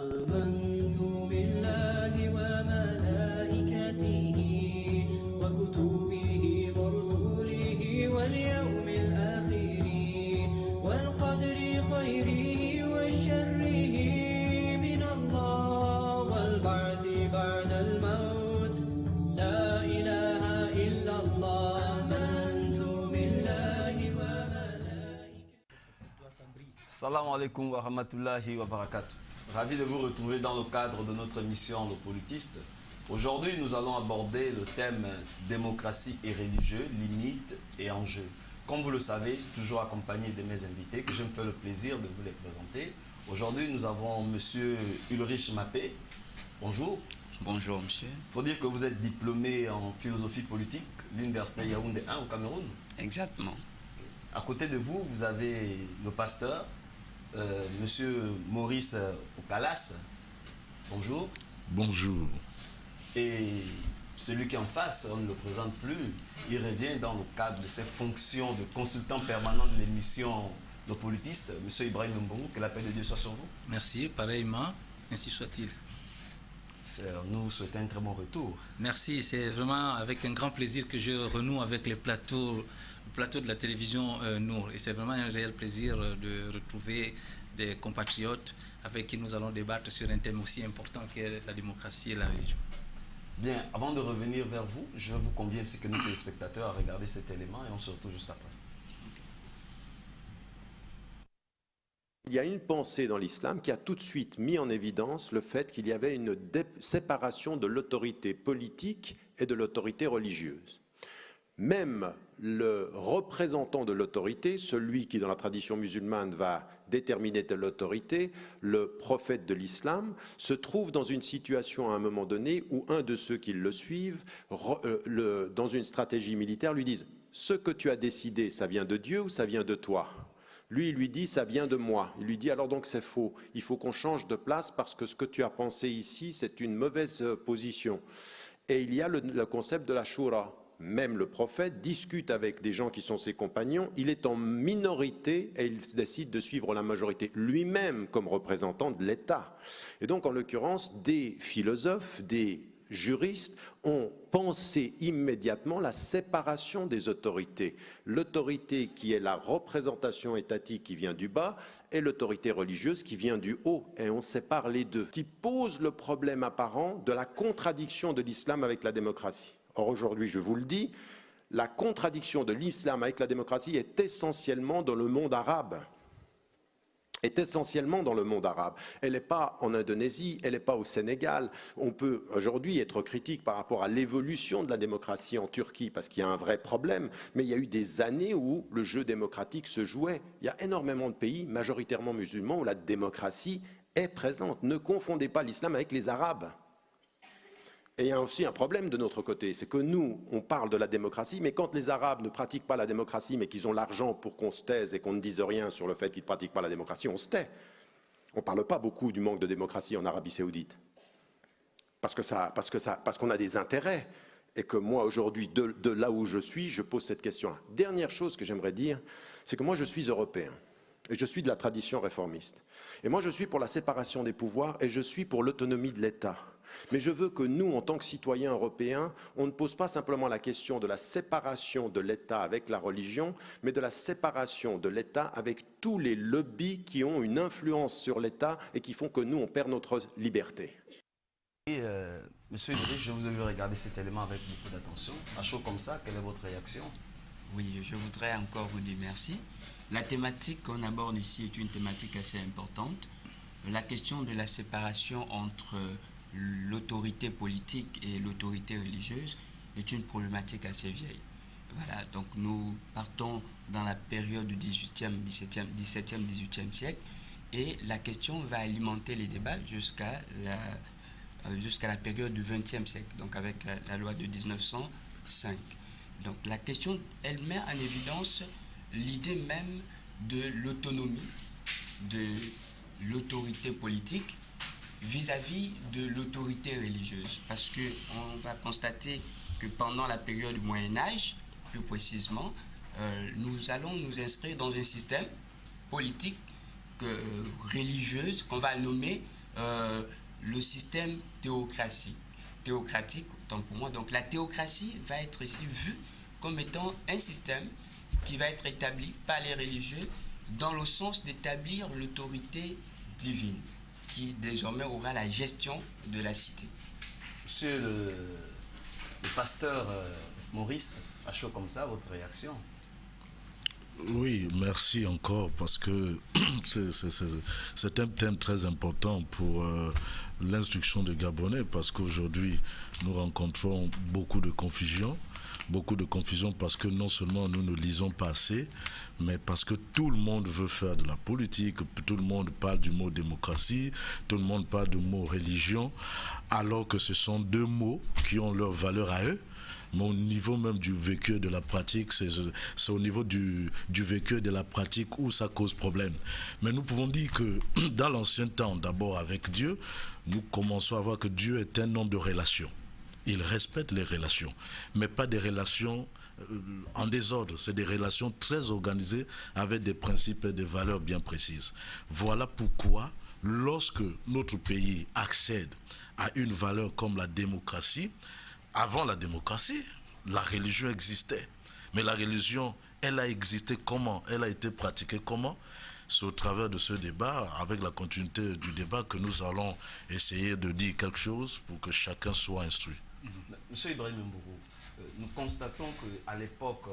آمنت بالله وملائكته وكتبه ورسله واليوم الآخر والقدر خيره وشره من الله والبعث بعد الموت لا إله إلا الله آمنت بالله وملائكته. Salam alaikum wa rahmatullahi wa barakatuh. Ravi de vous retrouver dans le cadre de notre émission Le Politiste. Aujourd'hui, nous allons aborder le thème démocratie et religieux, limites et enjeux. Comme vous le savez, toujours accompagné de mes invités, que je me fais le plaisir de vous les présenter. Aujourd'hui, nous avons monsieur Ulrich Mapé. Bonjour. Bonjour, monsieur. Il faut dire que vous êtes diplômé en philosophie politique, l'Université Yaoundé 1 au Cameroun. Exactement. À côté de vous, vous avez le pasteur, monsieur Maurice Okalas. Bonjour. Bonjour. Et celui qui est en face, on ne le présente plus, il revient dans le cadre de ses fonctions de consultant permanent de l'émission Le Politiste, monsieur Ibrahim Mbongou, que la paix de Dieu soit sur vous. Merci, pareillement, ainsi soit-il. Nous vous souhaitons un très bon retour. Merci, c'est vraiment avec un grand plaisir que je renoue avec le plateau de la télévision Nour. Et c'est vraiment un réel plaisir de retrouver des compatriotes avec qui nous allons débattre sur un thème aussi important que la démocratie et la religion. Bien, avant de revenir vers vous, je vous convie ainsi que nos téléspectateurs à regarder cet élément et on se retrouve juste après. Il y a une pensée dans l'islam qui a tout de suite mis en évidence le fait qu'il y avait une séparation de l'autorité politique et de l'autorité religieuse. Même le représentant de l'autorité, celui qui dans la tradition musulmane va déterminer telle autorité, le prophète de l'islam, se trouve dans une situation à un moment donné où un de ceux qui le suivent, dans une stratégie militaire, lui disent « Ce que tu as décidé, ça vient de Dieu ou ça vient de toi ?» Lui, il lui dit, ça vient de moi. Il lui dit, alors donc c'est faux. Il faut qu'on change de place parce que ce que tu as pensé ici, c'est une mauvaise position. Et il y a le concept de la shura. Même le prophète discute avec des gens qui sont ses compagnons. Il est en minorité et il décide de suivre la majorité lui-même comme représentant de l'État. Et donc, en l'occurrence, des philosophes, des juristes ont pensé immédiatement la séparation des autorités. L'autorité qui est la représentation étatique qui vient du bas et l'autorité religieuse qui vient du haut. Et on sépare les deux, qui pose le problème apparent de la contradiction de l'islam avec la démocratie. Or aujourd'hui, je vous le dis, la contradiction de l'islam avec la démocratie est essentiellement dans le monde arabe. Elle n'est pas en Indonésie, elle n'est pas au Sénégal. On peut aujourd'hui être critique par rapport à l'évolution de la démocratie en Turquie parce qu'il y a un vrai problème, mais il y a eu des années où le jeu démocratique se jouait. Il y a énormément de pays, majoritairement musulmans, où la démocratie est présente. Ne confondez pas l'islam avec les Arabes. Et il y a aussi un problème de notre côté, c'est que nous, on parle de la démocratie, mais quand les Arabes ne pratiquent pas la démocratie, mais qu'ils ont l'argent pour qu'on se taise et qu'on ne dise rien sur le fait qu'ils ne pratiquent pas la démocratie, on se tait. On ne parle pas beaucoup du manque de démocratie en Arabie Saoudite. Parce qu'on a des intérêts. Et que moi, aujourd'hui, de là où je suis, je pose cette question-là. Dernière chose que j'aimerais dire, c'est que moi, je suis européen. Et je suis de la tradition réformiste. Et moi, je suis pour la séparation des pouvoirs et je suis pour l'autonomie de l'État. Mais je veux que nous, en tant que citoyens européens, on ne pose pas simplement la question de la séparation de l'État avec la religion, mais de la séparation de l'État avec tous les lobbies qui ont une influence sur l'État et qui font que nous, on perd notre liberté. Et monsieur Ulrich, je vous ai vu regarder cet élément avec beaucoup d'attention. À chaud comme ça, quelle est votre réaction? Oui, je voudrais encore vous dire merci. La thématique qu'on aborde ici est une thématique assez importante. La question de la séparation entre l'autorité politique et l'autorité religieuse est une problématique assez vieille. Voilà, donc nous partons dans la période du 17e, 18e siècle et la question va alimenter les débats jusqu'à la période du 20e siècle, donc avec la loi de 1905. Donc la question, elle met en évidence l'idée même de l'autonomie de l'autorité politique vis-à-vis de l'autorité religieuse. Parce qu'on va constater que pendant la période du Moyen-Âge, plus précisément, nous allons nous inscrire dans un système politique religieuse qu'on va nommer le système théocratique, autant pour moi. Donc la théocratie va être ici vue comme étant un système qui va être établi par les religieux dans le sens d'établir l'autorité divine qui désormais aura la gestion de la cité. Monsieur le pasteur Maurice, à chaud comme ça, votre réaction? Oui, merci encore parce que c'est un thème très important pour l'instruction des Gabonais parce qu'aujourd'hui nous rencontrons beaucoup de confusion parce que non seulement nous ne lisons pas assez, mais parce que tout le monde veut faire de la politique, tout le monde parle du mot démocratie, tout le monde parle du mot religion, alors que ce sont deux mots qui ont leur valeur à eux. Mais au niveau même du vécu de la pratique, c'est au niveau du vécu de la pratique où ça cause problème. Mais nous pouvons dire que dans l'ancien temps, d'abord avec Dieu, nous commençons à voir que Dieu est un homme de relations. Il respecte les relations, mais pas des relations en désordre. C'est des relations très organisées avec des principes et des valeurs bien précises. Voilà pourquoi, lorsque notre pays accède à une valeur comme la démocratie, avant la démocratie, la religion existait. Mais la religion, elle a existé comment? Elle a été pratiquée comment? C'est au travers de ce débat, avec la continuité du débat, que nous allons essayer de dire quelque chose pour que chacun soit instruit. Monsieur Ibrahim Mbourou, nous constatons qu'à l'époque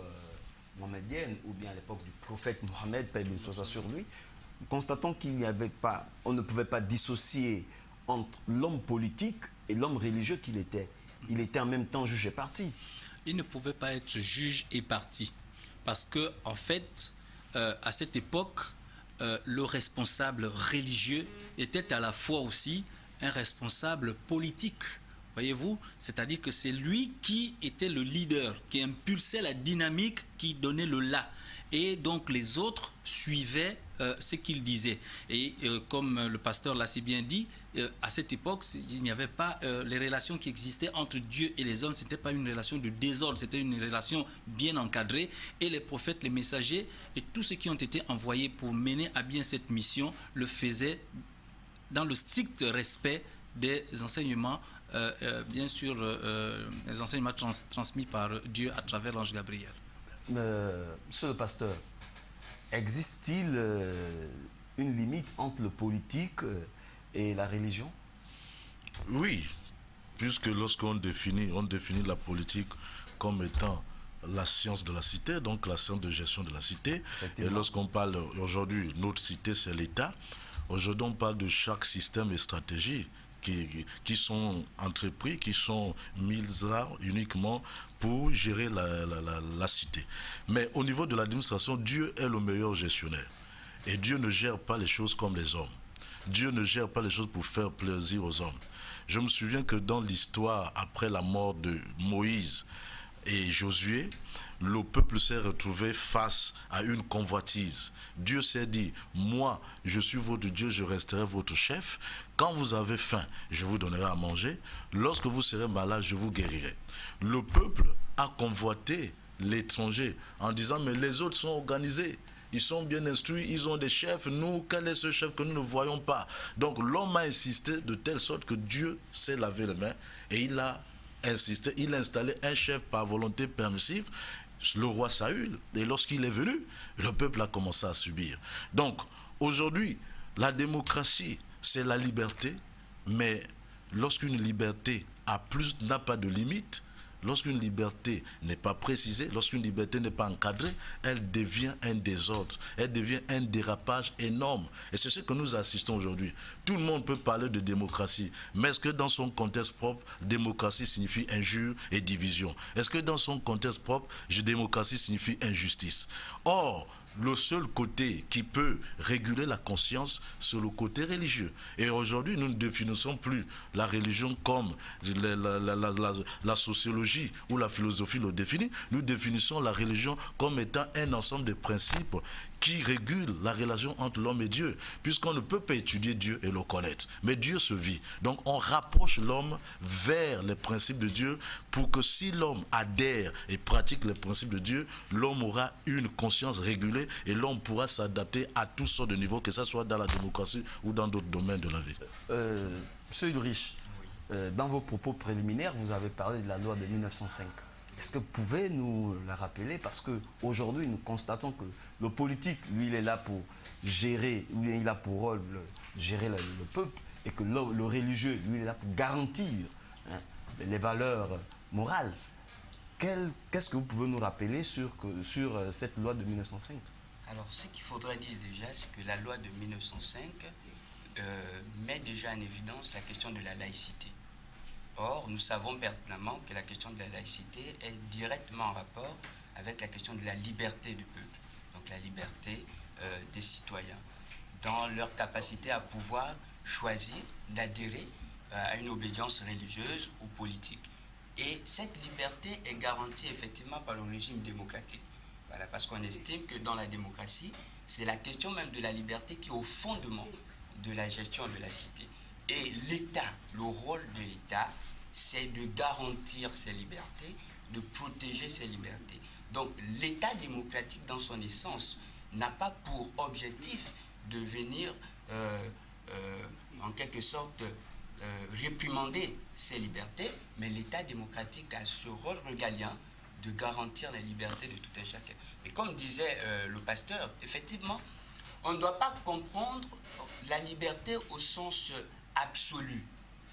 mohammedienne, ou bien à l'époque du prophète Mohammed, paix et soit sur lui, nous constatons qu'il n'y avait pas, on ne pouvait pas dissocier entre l'homme politique et l'homme religieux qu'il était. Il était en même temps juge et parti. Il ne pouvait pas être juge et parti. Parce que, en fait, à cette époque, le responsable religieux était à la fois aussi un responsable politique. Voyez-vous, c'est-à-dire que c'est lui qui était le leader, qui impulsait la dynamique, qui donnait le là. Et donc les autres suivaient ce qu'il disait. Et comme le pasteur l'a si bien dit, à cette époque, il n'y avait pas les relations qui existaient entre Dieu et les hommes. Ce n'était pas une relation de désordre, c'était une relation bien encadrée. Et les prophètes, les messagers et tous ceux qui ont été envoyés pour mener à bien cette mission le faisaient dans le strict respect des enseignements, bien sûr, les enseignements transmis par Dieu à travers l'ange Gabriel. Monsieur le pasteur, existe-t-il une limite entre le politique et la religion? Oui, puisque lorsqu'on définit la politique comme étant la science de la cité, donc la science de gestion de la cité, et lorsqu'on parle aujourd'hui, notre cité c'est l'État, aujourd'hui on parle de chaque système et stratégie qui sont entrepris, qui sont mises là uniquement pour gérer la cité. Mais au niveau de l'administration, Dieu est le meilleur gestionnaire. Et Dieu ne gère pas les choses comme les hommes. Dieu ne gère pas les choses pour faire plaisir aux hommes. Je me souviens que dans l'histoire, après la mort de Moïse et Josué, le peuple s'est retrouvé face à une convoitise. Dieu s'est dit, moi, je suis votre Dieu, je resterai votre chef. Quand vous avez faim, je vous donnerai à manger. Lorsque vous serez malade, je vous guérirai. Le peuple a convoité l'étranger en disant, mais les autres sont organisés. Ils sont bien instruits, ils ont des chefs. Nous, quel est ce chef que nous ne voyons pas? Donc l'homme a insisté de telle sorte que Dieu s'est lavé les mains et il a insisté, il a installé un chef par volonté permissive, le roi Saül. Et lorsqu'il est venu, le peuple a commencé à subir. Donc aujourd'hui, la démocratie, c'est la liberté, mais lorsqu'une liberté n'a pas de limite, lorsqu'une liberté n'est pas précisée, lorsqu'une liberté n'est pas encadrée, elle devient un désordre, elle devient un dérapage énorme. Et c'est ce que nous assistons aujourd'hui. Tout le monde peut parler de démocratie, mais est-ce que dans son contexte propre, démocratie signifie injure et division? Est-ce que dans son contexte propre, démocratie signifie injustice? Or, le seul côté qui peut réguler la conscience, c'est le côté religieux. Et aujourd'hui, nous ne définissons plus la religion comme la sociologie ou la philosophie le définit. Nous définissons la religion comme étant un ensemble de principes qui régule la relation entre l'homme et Dieu, puisqu'on ne peut pas étudier Dieu et le connaître. Mais Dieu se vit. Donc on rapproche l'homme vers les principes de Dieu pour que si l'homme adhère et pratique les principes de Dieu, l'homme aura une conscience régulée et l'homme pourra s'adapter à toutes sortes de niveaux, que ce soit dans la démocratie ou dans d'autres domaines de la vie. Monsieur Ulrich, dans vos propos préliminaires, vous avez parlé de la loi de 1905. Est-ce que vous pouvez nous la rappeler? Parce qu'aujourd'hui, nous constatons que le politique, lui, il est là pour gérer, lui, il a pour rôle de gérer le peuple, et que le religieux, lui, il est là pour garantir les valeurs morales. Qu'est-ce que vous pouvez nous rappeler sur cette loi de 1905? Alors, ce qu'il faudrait dire déjà, c'est que la loi de 1905 met déjà en évidence la question de la laïcité. Or, nous savons pertinemment que la question de la laïcité est directement en rapport avec la question de la liberté du peuple, donc la liberté des citoyens, dans leur capacité à pouvoir choisir d'adhérer à une obédience religieuse ou politique. Et cette liberté est garantie effectivement par le régime démocratique. Voilà, parce qu'on estime que dans la démocratie, c'est la question même de la liberté qui est au fondement de la gestion de la cité. Et l'État, le rôle de l'État, c'est de garantir ces libertés, de protéger ces libertés. Donc l'État démocratique dans son essence n'a pas pour objectif de venir en quelque sorte réprimander ces libertés, mais l'État démocratique a ce rôle régalien de garantir la liberté de tout un chacun. Et comme disait le pasteur, effectivement, on ne doit pas comprendre la liberté au sens absolu.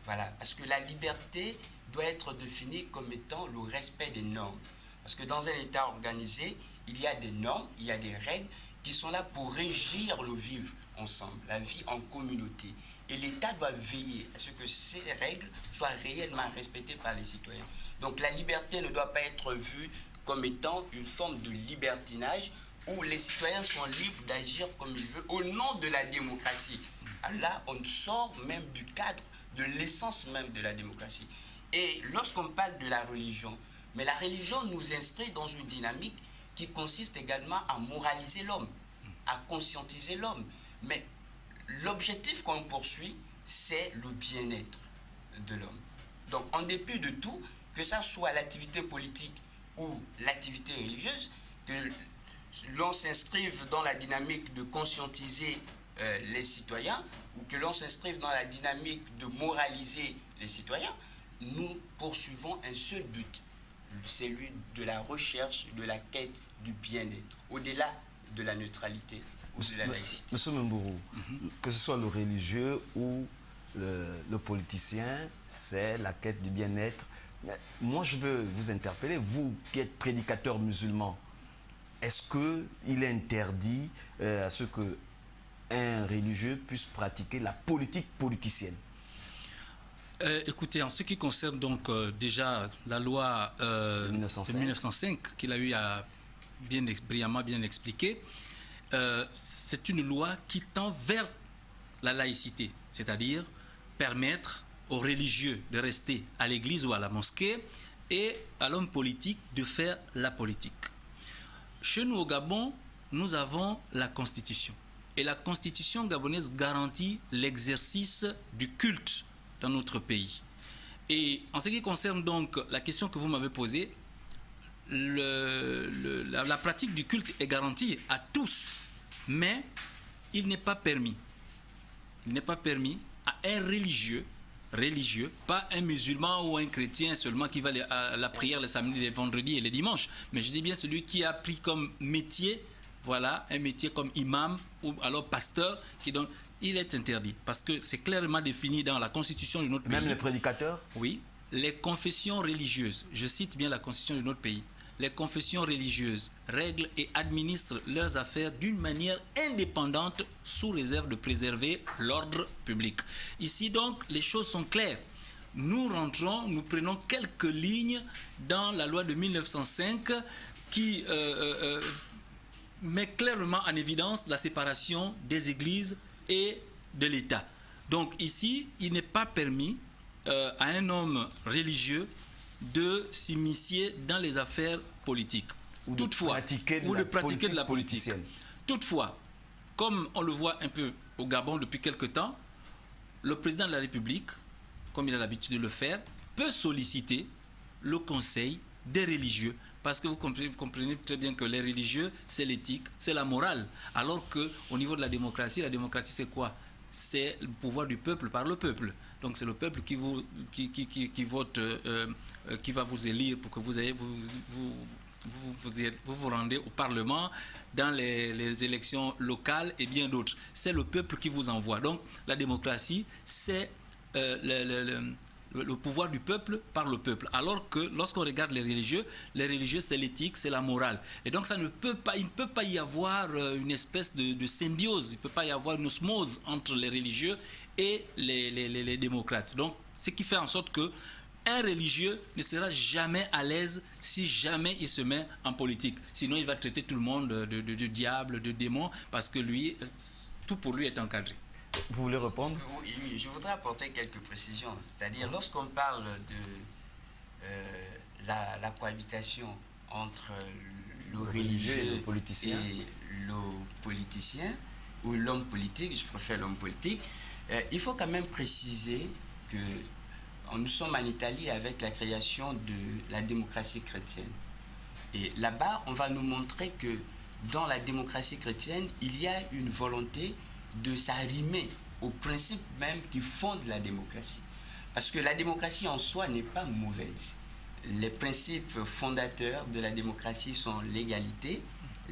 Voilà, parce que la liberté doit être définie comme étant le respect des normes. Parce que dans un État organisé, il y a des normes, il y a des règles qui sont là pour régir le vivre ensemble, la vie en communauté. Et l'État doit veiller à ce que ces règles soient réellement respectées par les citoyens. Donc la liberté ne doit pas être vue comme étant une forme de libertinage où les citoyens sont libres d'agir comme ils veulent au nom de la démocratie. Alors là, on sort même du cadre de l'essence même de la démocratie. Et lorsqu'on parle de la religion, mais la religion nous inscrit dans une dynamique qui consiste également à moraliser l'homme, à conscientiser l'homme. Mais l'objectif qu'on poursuit, c'est le bien-être de l'homme. Donc, en dépit de tout, que ça soit l'activité politique ou l'activité religieuse, que l'on s'inscrive dans la dynamique de conscientiser les citoyens ou que l'on s'inscrive dans la dynamique de moraliser les citoyens, nous poursuivons un seul but, celui de la recherche, de la quête du bien-être, au-delà de la neutralité ou de la laïcité. Monsieur Membourou, que ce soit le religieux ou le politicien, c'est la quête du bien-être. Mais moi, je veux vous interpeller, vous qui êtes prédicateur musulman, est-ce qu'il est interdit à ce qu'un religieux puisse pratiquer la politique politicienne? Écoutez, en ce qui concerne donc déjà la loi de 1905, qu'il a eu à brillamment bien expliquer, c'est une loi qui tend vers la laïcité, c'est-à-dire permettre aux religieux de rester à l'église ou à la mosquée et à l'homme politique de faire la politique. Chez nous au Gabon, nous avons la Constitution. Et la Constitution gabonaise garantit l'exercice du culte dans notre pays. Et en ce qui concerne donc la question que vous m'avez posée, la pratique du culte est garantie à tous, mais il n'est pas permis. Il n'est pas permis à un religieux, pas un musulman ou un chrétien seulement qui va à la prière les samedis, les vendredis et les dimanches, mais je dis bien celui qui a pris comme métier, voilà, un métier comme imam ou alors pasteur, il est interdit parce que c'est clairement défini dans la constitution de notre pays. Même les prédicateurs? Oui, les confessions religieuses, je cite bien la constitution de notre pays, les confessions religieuses règlent et administrent leurs affaires d'une manière indépendante sous réserve de préserver l'ordre public. Ici donc, les choses sont claires. Nous prenons quelques lignes dans la loi de 1905 qui met clairement en évidence la séparation des églises et de l'État. Donc ici, il n'est pas permis à un homme religieux de s'immiscer dans les affaires politiques. Toutefois, ou de pratiquer de la politique. Toutefois, comme on le voit un peu au Gabon depuis quelque temps, le président de la République, comme il a l'habitude de le faire, peut solliciter le conseil des religieux. Parce que vous comprenez très bien que les religieux, c'est l'éthique, c'est la morale. Alors qu'au niveau de la démocratie c'est quoi? C'est le pouvoir du peuple par le peuple. Donc c'est le peuple qui vote, qui va vous élire pour que vous rendez au Parlement, dans les élections locales et bien d'autres. C'est le peuple qui vous envoie. Donc la démocratie, c'est le pouvoir du peuple par le peuple. Alors que lorsqu'on regarde les religieux, c'est l'éthique, c'est la morale. Et donc il ne peut pas y avoir une espèce de symbiose, il ne peut pas y avoir une osmose entre les religieux et les démocrates. Donc ce qui fait en sorte que un religieux ne sera jamais à l'aise si jamais il se met en politique. Sinon, il va traiter tout le monde de diable, de démon, parce que lui, tout pour lui est encadré. Vous voulez répondre? Oui, je voudrais apporter quelques précisions. C'est-à-dire, lorsqu'on parle de la cohabitation entre le religieux et le politicien, ou l'homme politique, je préfère l'homme politique, il faut quand même préciser que nous sommes en Italie avec la création de la démocratie chrétienne. Et là-bas, on va nous montrer que dans la démocratie chrétienne, il y a une volonté de s'arrimer aux principes même qui fondent la démocratie. Parce que la démocratie en soi n'est pas mauvaise. Les principes fondateurs de la démocratie sont l'égalité,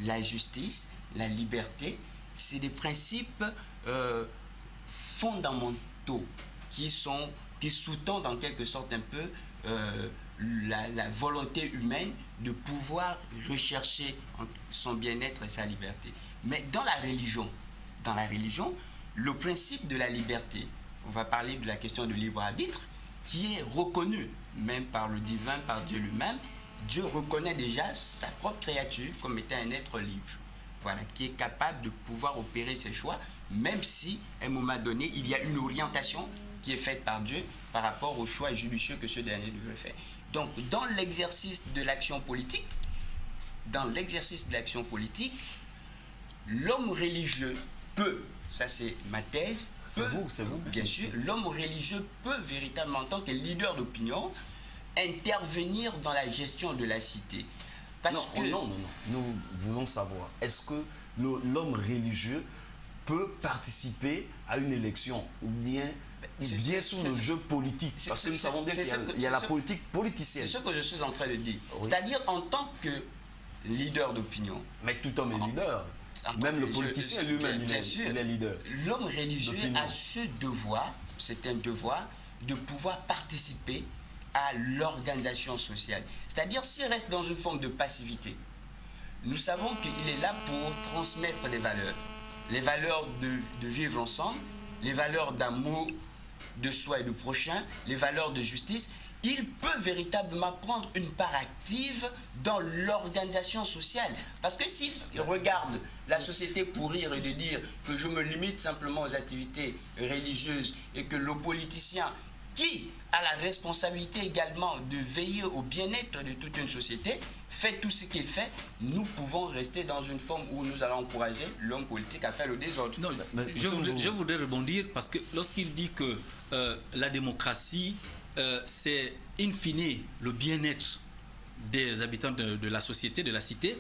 la justice, la liberté. C'est des principes fondamentaux qui sous-tendent en quelque sorte un peu la volonté humaine de pouvoir rechercher son bien-être et sa liberté. Mais dans la religion, le principe de la liberté, on va parler de la question de libre arbitre, qui est reconnu même par le divin, par Dieu lui-même. Dieu reconnaît déjà sa propre créature comme étant un être libre, voilà, qui est capable de pouvoir opérer ses choix, même si à un moment donné, il y a une orientation qui est faite par Dieu par rapport aux choix judicieux que ce dernier devrait faire. Donc, dans l'exercice de l'action politique, l'homme religieux peut, ça c'est ma thèse, c'est vous, bien sûr, l'homme religieux peut véritablement, en tant que leader d'opinion, intervenir dans la gestion de la cité. Non, nous voulons savoir, est-ce que l'homme religieux peut participer à une élection ou bien sous le jeu politique? Parce que nous savons bien qu'il y a la politique politicienne. C'est ce que je suis en train de dire. Oui. C'est-à-dire en tant que leader d'opinion. Mais tout homme est leader. Même le politicien lui-même, il est leader. L'homme religieux a ce devoir, c'est un devoir, de pouvoir participer à l'organisation sociale. C'est-à-dire s'il reste dans une forme de passivité, nous savons qu'il est là pour transmettre les valeurs de vivre ensemble, les valeurs d'amour de soi et du prochain, les valeurs de justice. Il peut véritablement prendre une part active dans l'organisation sociale. Parce que s'il regarde la société pour rire et de dire que je me limite simplement aux activités religieuses et que le politicien qui a la responsabilité également de veiller au bien-être de toute une société fait tout ce qu'il fait, nous pouvons rester dans une forme où nous allons encourager l'homme politique à faire le désordre. Non, je voudrais rebondir parce que lorsqu'il dit que la démocratie, c'est in fine le bien-être des habitants de la société, de la cité,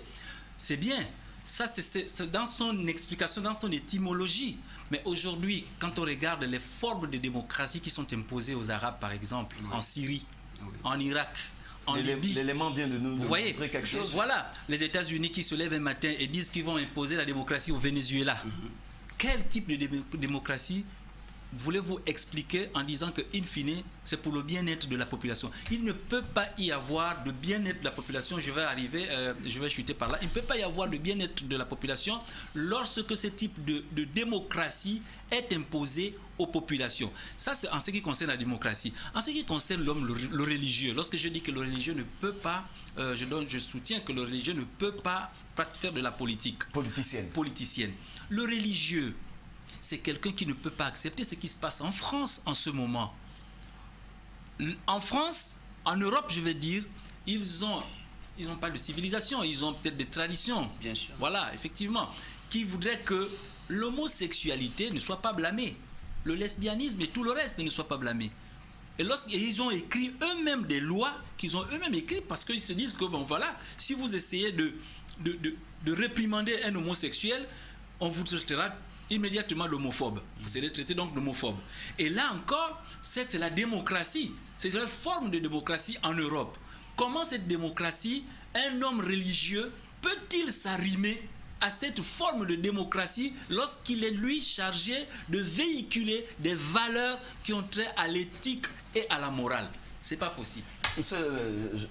c'est bien. Ça, c'est dans son explication, dans son étymologie. Mais aujourd'hui, quand on regarde les formes de démocratie qui sont imposées aux Arabes, par exemple, en Syrie, en Irak, en Libye. L'élément vient de nous montrer quelque chose. Voilà, les États-Unis qui se lèvent un matin et disent qu'ils vont imposer la démocratie au Venezuela. Quel type de démocratie voulez-vous expliquer en disant que, in fine, c'est pour le bien-être de la population? Il ne peut pas y avoir de bien-être de la population, je vais chuter par là, il ne peut pas y avoir de bien-être de la population lorsque ce type de démocratie est imposé aux populations. Ça, c'est en ce qui concerne la démocratie. En ce qui concerne l'homme, le religieux, lorsque je dis que le religieux ne peut pas, je soutiens que le religieux ne peut pas faire de la politique. Politicienne. Le religieux, c'est quelqu'un qui ne peut pas accepter ce qui se passe en France en ce moment. En France, en Europe, je vais dire, ils n'ont pas de civilisation, ils ont peut-être des traditions. Bien sûr. Voilà, effectivement, qui voudrait que l'homosexualité ne soit pas blâmée, le lesbianisme et tout le reste ne soit pas blâmé. Et lorsqu'ils ont écrit eux-mêmes des lois qu'ils ont eux-mêmes écrites, parce qu'ils se disent que bon voilà, si vous essayez de réprimander un homosexuel, on vous traitera immédiatement d'homophobe. Vous serez traité donc d'homophobe. Et là encore, c'est la démocratie. C'est une forme de démocratie en Europe. Comment cette démocratie, un homme religieux, peut-il s'arrimer à cette forme de démocratie lorsqu'il est, lui, chargé de véhiculer des valeurs qui ont trait à l'éthique et à la morale? C'est pas possible.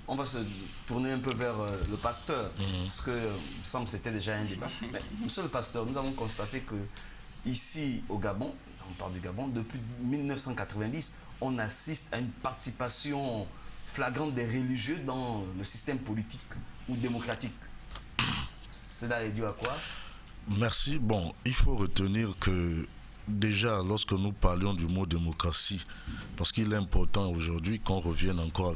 On va se tourner un peu vers le pasteur, parce que, il me semble que c'était déjà un débat. Mais, monsieur le pasteur, nous avons constaté que ici, au Gabon, on parle du Gabon, depuis 1990, on assiste à une participation flagrante des religieux dans le système politique ou démocratique. Cela est dû à quoi? Merci. Bon, il faut retenir que déjà, lorsque nous parlions du mot démocratie, parce qu'il est important aujourd'hui qu'on revienne encore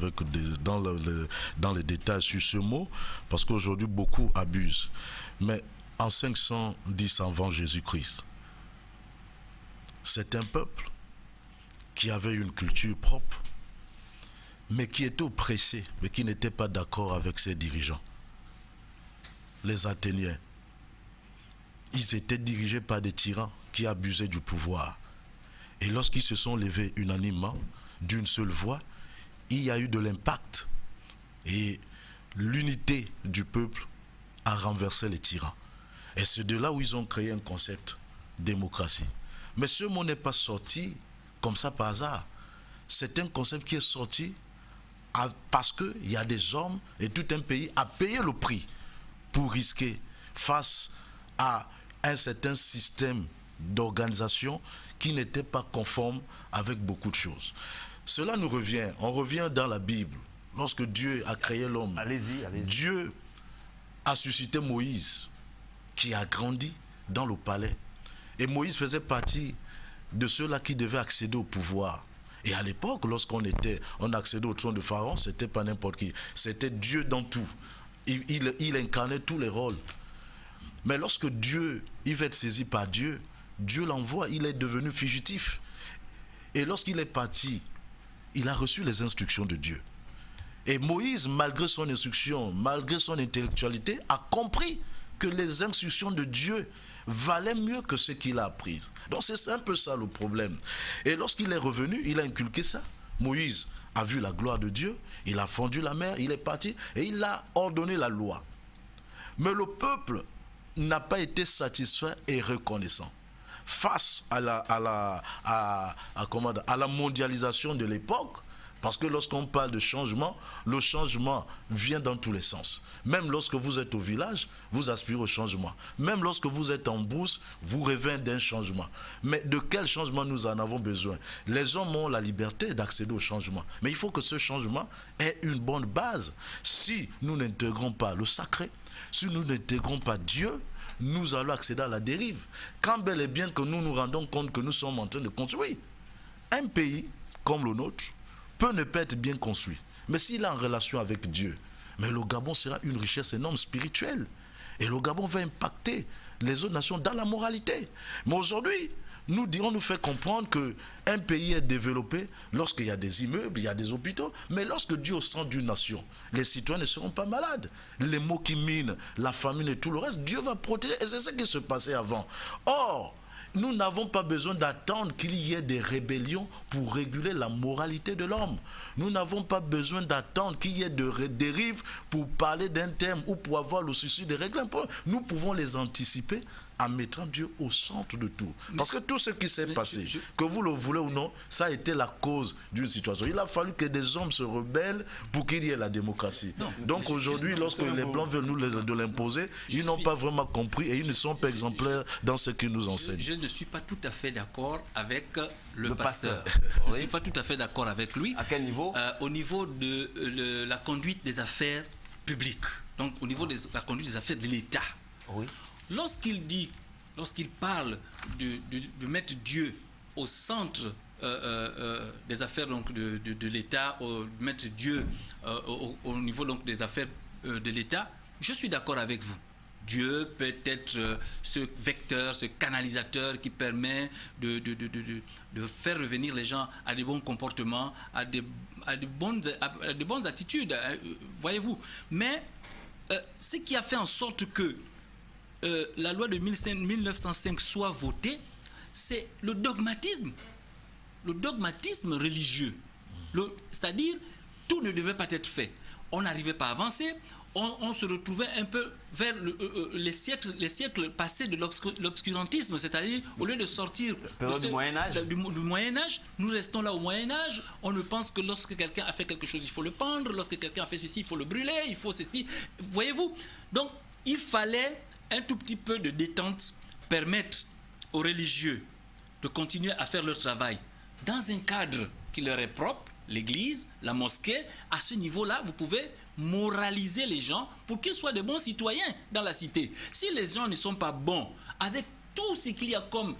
dans les détails sur ce mot, parce qu'aujourd'hui, beaucoup abusent. Mais en 510 avant Jésus-Christ, c'est un peuple qui avait une culture propre, mais qui était oppressé, mais qui n'était pas d'accord avec ses dirigeants. Les Athéniens, ils étaient dirigés par des tyrans qui abusaient du pouvoir. Et lorsqu'ils se sont levés unanimement, d'une seule voix, il y a eu de l'impact. Et l'unité du peuple a renversé les tyrans. Et c'est de là où ils ont créé un concept, démocratie. Mais ce mot n'est pas sorti comme ça par hasard. C'est un concept qui est sorti parce qu'il y a des hommes et tout un pays a payé le prix pour risquer face à un certain système d'organisation qui n'était pas conforme avec beaucoup de choses. Cela nous revient, on revient dans la Bible. Lorsque Dieu a créé l'homme, Dieu a suscité Moïse, qui a grandi dans le palais. Et Moïse faisait partie de ceux-là qui devaient accéder au pouvoir. Et à l'époque, lorsqu'on accédait au trône de Pharaon, c'était pas n'importe qui. C'était Dieu dans tout. Il incarnait tous les rôles. Mais lorsque Dieu, il va être saisi par Dieu, Dieu l'envoie, il est devenu fugitif. Et lorsqu'il est parti, il a reçu les instructions de Dieu. Et Moïse, malgré son instruction, malgré son intellectualité, a compris que les instructions de Dieu valaient mieux que ce qu'il a appris. Donc c'est un peu ça le problème. Et lorsqu'il est revenu, il a inculqué ça. Moïse a vu la gloire de Dieu, il a fendu la mer, il est parti et il a ordonné la loi. Mais le peuple n'a pas été satisfait et reconnaissant. Face à la mondialisation de l'époque, parce que lorsqu'on parle de changement, le changement vient dans tous les sens. Même lorsque vous êtes au village, vous aspirez au changement. Même lorsque vous êtes en brousse, vous rêvez d'un changement. Mais de quel changement nous en avons besoin? Les hommes ont la liberté d'accéder au changement. Mais il faut que ce changement ait une bonne base. Si nous n'intégrons pas le sacré, si nous n'intégrons pas Dieu, nous allons accéder à la dérive. Quand bel et bien que nous nous rendons compte que nous sommes en train de construire un pays comme le nôtre, peut ne pas être bien construit. Mais s'il est en relation avec Dieu, mais le Gabon sera une richesse énorme spirituelle. Et le Gabon va impacter les autres nations dans la moralité. Mais aujourd'hui, on nous fait comprendre qu'un pays est développé lorsqu'il y a des immeubles, il y a des hôpitaux, mais lorsque Dieu est au centre d'une nation, les citoyens ne seront pas malades. Les maux qui minent, la famine et tout le reste, Dieu va protéger. Et c'est ce qui se passait avant. Or, nous n'avons pas besoin d'attendre qu'il y ait des rébellions pour réguler la moralité de l'homme. Nous n'avons pas besoin d'attendre qu'il y ait des dérives pour parler d'un thème ou pour avoir le souci de régler un problème. Nous pouvons les anticiper en mettant Dieu au centre de tout. Parce que tout ce qui s'est passé, que vous le voulez ou non, ça a été la cause d'une situation. Il a fallu que des hommes se rebellent pour qu'il y ait la démocratie. Non, donc aujourd'hui, lorsque les Blancs veulent nous l'imposer, ils n'ont pas vraiment compris et ils ne sont pas exemplaires dans ce qu'ils nous enseignent. Je ne suis pas tout à fait d'accord avec le pasteur. Je ne suis pas tout à fait d'accord avec lui. À quel niveau? Au niveau de la conduite des affaires publiques. Donc au niveau de la conduite des affaires de l'État. Oui. Lorsqu'il parle de mettre Dieu au centre des affaires donc, de l'État, mettre Dieu au niveau donc, des affaires de l'État, je suis d'accord avec vous. Dieu peut être ce vecteur, ce canalisateur qui permet de faire revenir les gens à des bons comportements, à des bonnes attitudes, voyez-vous. Mais ce qui a fait en sorte que la loi de 1905 soit votée, c'est le dogmatisme religieux. C'est-à-dire, tout ne devait pas être fait. On n'arrivait pas à avancer. On se retrouvait un peu vers les siècles passés de l'obscurantisme, c'est-à-dire au lieu de sortir du Moyen-Âge. Du Moyen-Âge, nous restons là au Moyen-Âge. On ne pense que lorsque quelqu'un a fait quelque chose, il faut le pendre. Lorsque quelqu'un a fait ceci, il faut le brûler. Il faut ceci. Voyez-vous? Donc, il fallait un tout petit peu de détente, permettre aux religieux de continuer à faire leur travail dans un cadre qui leur est propre, l'église, la mosquée. À ce niveau-là, vous pouvez moraliser les gens pour qu'ils soient de bons citoyens dans la cité. Si les gens ne sont pas bons, avec tout ce qu'il y a comme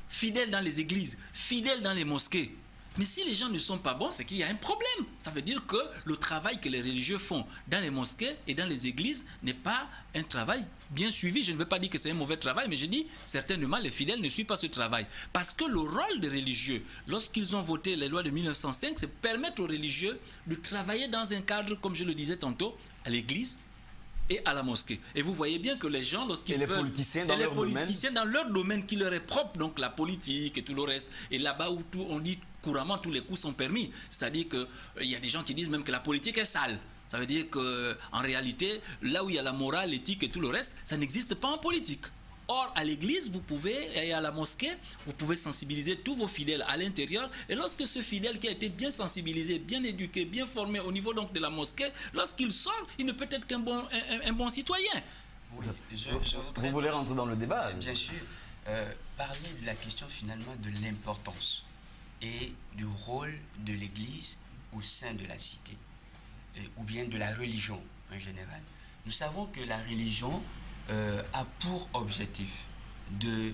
fidèles dans les églises, fidèles dans les mosquées, mais si les gens ne sont pas bons, c'est qu'il y a un problème. Ça veut dire que le travail que les religieux font dans les mosquées et dans les églises n'est pas un travail bien suivi. Je ne veux pas dire que c'est un mauvais travail, mais je dis certainement les fidèles ne suivent pas ce travail. Parce que le rôle des religieux, lorsqu'ils ont voté les lois de 1905, c'est permettre aux religieux de travailler dans un cadre, comme je le disais tantôt, à l'église et à la mosquée. Et vous voyez bien que les gens, lorsqu'ils veulent... Politiciens dans leur domaine qui leur est propre, donc la politique et tout le reste. Et là-bas où on dit couramment tous les coups sont permis. C'est-à-dire qu'il y a des gens qui disent même que la politique est sale. Ça veut dire qu'en réalité, là où il y a la morale, l'éthique et tout le reste, ça n'existe pas en politique. Or, à l'église, vous pouvez, et à la mosquée, vous pouvez sensibiliser tous vos fidèles à l'intérieur. Et lorsque ce fidèle qui a été bien sensibilisé, bien éduqué, bien formé au niveau donc de la mosquée, lorsqu'il sort, il ne peut être qu'un bon citoyen. Oui, Vous voulez rentrer dans le débat? Bien sûr. Parler de la question finalement de l'importance et du rôle de l'Église au sein de la cité, ou bien de la religion en général. Nous savons que la religion a pour objectif de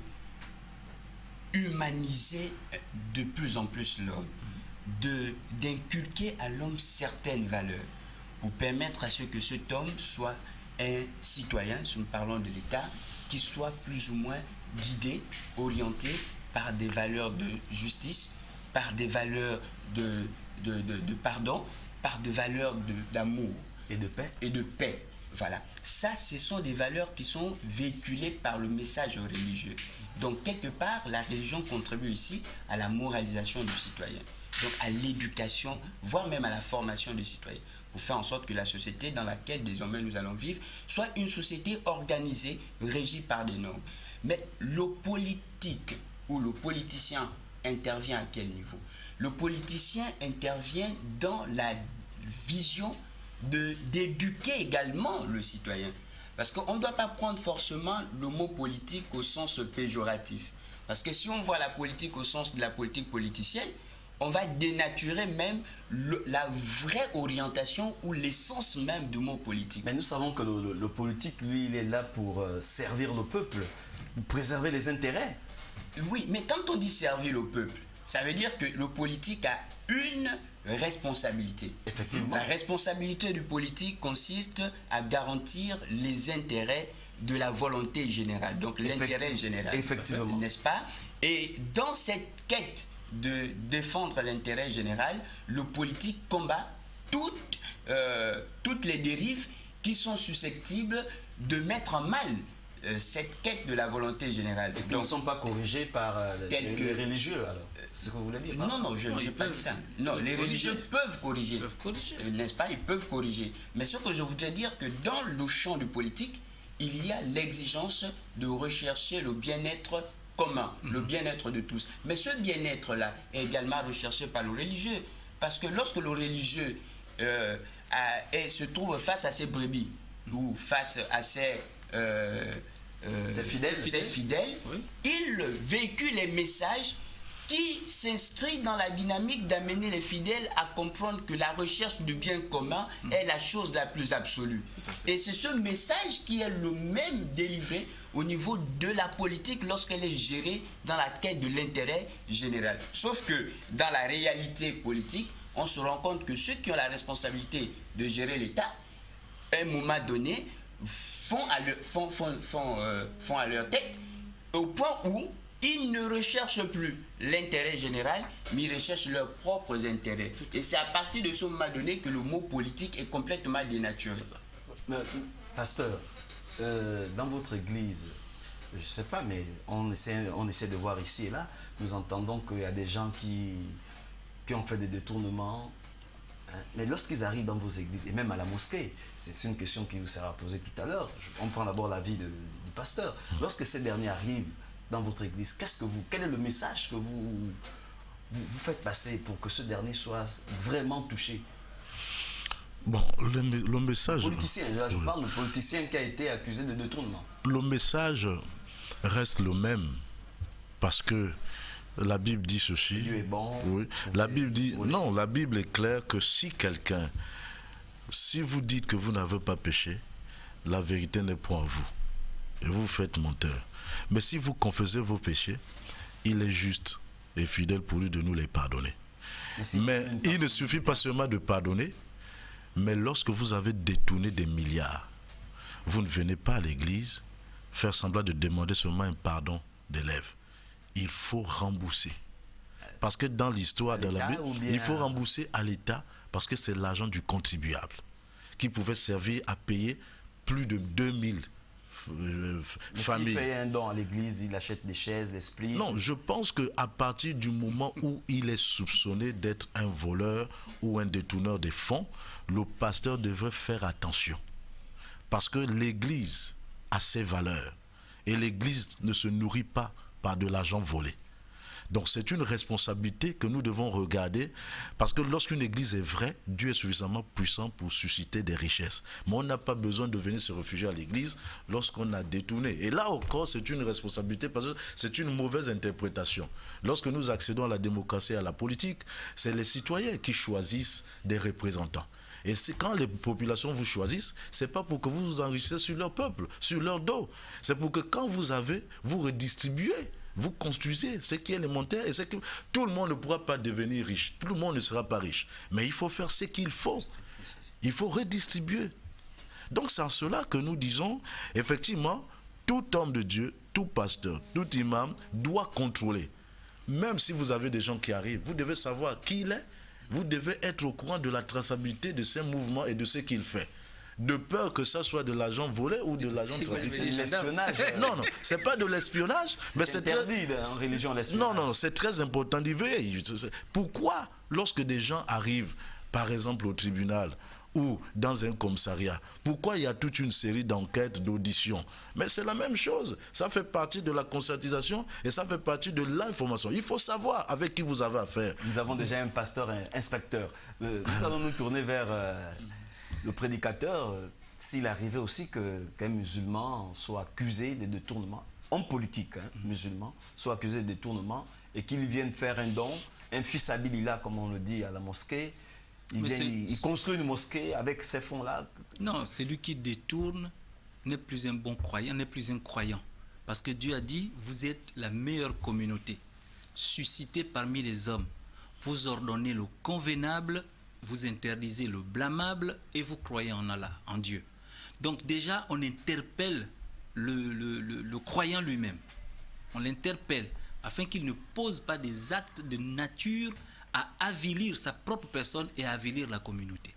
humaniser de plus en plus l'homme, d'inculquer à l'homme certaines valeurs pour permettre à ce que cet homme soit un citoyen, si nous parlons de l'État, qui soit plus ou moins guidé, orienté par des valeurs de justice, par des valeurs de pardon, par des valeurs d'amour. Et de paix. Et de paix. Voilà. Ça, ce sont des valeurs qui sont véhiculées par le message religieux. Donc, quelque part, la religion contribue ici à la moralisation du citoyen. Donc, à l'éducation, voire même à la formation du citoyen. Pour faire en sorte que la société dans laquelle désormais nous allons vivre soit une société organisée, régie par des normes. Mais le politique ou le politicien intervient à quel niveau? Le politicien intervient dans la vision d'éduquer également le citoyen. Parce qu'on ne doit pas prendre forcément le mot politique au sens péjoratif. Parce que si on voit la politique au sens de la politique politicienne, on va dénaturer même la vraie orientation ou l'essence même du mot politique. Mais nous savons que le politique, lui, il est là pour servir le peuple, pour préserver les intérêts. Oui, mais quand on dit servir le peuple, ça veut dire que le politique a une responsabilité. Effectivement. La responsabilité du politique consiste à garantir les intérêts de la volonté générale, donc l'intérêt général. Effectivement. N'est-ce pas? Et dans cette quête de défendre l'intérêt général, le politique combat toutes les dérives qui sont susceptibles de mettre en mal cette quête de la volonté générale. Et qui ne sont pas corrigés par les religieux, alors. C'est ce que vous voulez dire? Non, je n'ai pas dit ça. Non, les religieux peuvent corriger. N'est-ce pas? Ils peuvent corriger. Mais ce que je voudrais dire, que dans le champ du politique, il y a l'exigence de rechercher le bien-être commun, le bien-être de tous. Mais ce bien-être-là est également recherché par le religieux. Parce que lorsque le religieux se trouve face à ses brebis, ou face à ses fidèles, oui. Il véhicule les messages qui s'inscrivent dans la dynamique d'amener les fidèles à comprendre que la recherche du bien commun est la chose la plus absolue. Et c'est ce message qui est le même délivré au niveau de la politique lorsqu'elle est gérée dans la quête de l'intérêt général. Sauf que dans la réalité politique, on se rend compte que ceux qui ont la responsabilité de gérer l'État, à un moment donné, font à leur tête, au point où ils ne recherchent plus l'intérêt général, mais ils recherchent leurs propres intérêts. Et c'est à partir de ce moment donné que le mot politique est complètement dénaturé. Mais, pasteur, dans votre église, je ne sais pas, mais on essaie de voir ici et là, nous entendons qu'il y a des gens qui ont fait des détournements. Hein, mais lorsqu'ils arrivent dans vos églises, et même à la mosquée, c'est une question qui vous sera posée tout à l'heure, on prend d'abord l'avis du pasteur. Lorsque ces derniers arrivent dans votre église, quel est le message que vous faites passer pour que ce dernier soit vraiment touché? Bon, le message... Politicien, là je parle de politicien qui a été accusé de détournement. Le message reste le même, parce que la Bible dit ceci. Dieu est bon. Oui. La Bible dit... Non, la Bible est claire que si vous dites que vous n'avez pas péché, la vérité n'est point en vous. Et vous faites menteur. Mais si vous confessez vos péchés, il est juste et fidèle pour lui de nous les pardonner. Mais il ne suffit pas seulement de pardonner, mais lorsque vous avez détourné des milliards, vous ne venez pas à l'église faire semblant de demander seulement un pardon d'élève. Il faut rembourser. Parce que dans l'histoire de la Bible, il faut rembourser à l'État parce que c'est l'argent du contribuable qui pouvait servir à payer plus de 2000 familles. S'il fait un don à l'église, il achète des chaises, des splits. Non, je pense qu'à partir du moment où il est soupçonné d'être un voleur ou un détourneur des fonds, le pasteur devrait faire attention. Parce que l'église a ses valeurs. Et l'église ne se nourrit pas par de l'argent volé. Donc c'est une responsabilité que nous devons regarder, parce que lorsqu'une église est vraie, Dieu est suffisamment puissant pour susciter des richesses. Mais on n'a pas besoin de venir se réfugier à l'église lorsqu'on a détourné. Et là encore, c'est une responsabilité, parce que c'est une mauvaise interprétation. Lorsque nous accédons à la démocratie et à la politique, c'est les citoyens qui choisissent des représentants. Et c'est quand les populations vous choisissent, c'est pas pour que vous vous enrichissez sur leur peuple, sur leur dos. C'est pour que quand vous avez, vous redistribuez. Vous construisez ce qui est élémentaire, et c'est que tout le monde ne pourra pas devenir riche, tout le monde ne sera pas riche, mais il faut faire ce qu'il faut, il faut redistribuer. Donc c'est en cela que nous disons, effectivement, tout homme de Dieu, tout pasteur, tout imam doit contrôler. Même si vous avez des gens qui arrivent, vous devez savoir qui il est, vous devez être au courant de la traçabilité de ses mouvements et de ce qu'il fait. De peur que ça soit de l'argent volé ou de l'argent trafiqué. C'est de l'espionnage. Non, c'est pas de l'espionnage. Mais c'est interdit en religion, l'espionnage. Non, c'est très important d'y veiller. Pourquoi, lorsque des gens arrivent, par exemple, au tribunal ou dans un commissariat, pourquoi il y a toute une série d'enquêtes, d'auditions? Mais c'est la même chose. Ça fait partie de la conscientisation et ça fait partie de l'information. Il faut savoir avec qui vous avez affaire. Nous avons déjà un pasteur, un inspecteur. Nous allons nous tourner vers... le prédicateur, s'il arrivait aussi qu'un musulman soit accusé de détournement, homme politique, musulman, soit accusé de détournement et qu'il vienne faire un don, un fils habilila, comme on le dit à la mosquée, il construit une mosquée avec ces fonds-là. Non, celui qui détourne n'est plus un bon croyant, n'est plus un croyant. Parce que Dieu a dit, vous êtes la meilleure communauté, suscitée parmi les hommes. Vous ordonnez le convenable, vous interdisez le blâmable et vous croyez en Allah, en Dieu. Donc déjà, on interpelle le croyant lui-même. On l'interpelle afin qu'il ne pose pas des actes de nature à avilir sa propre personne et à avilir la communauté.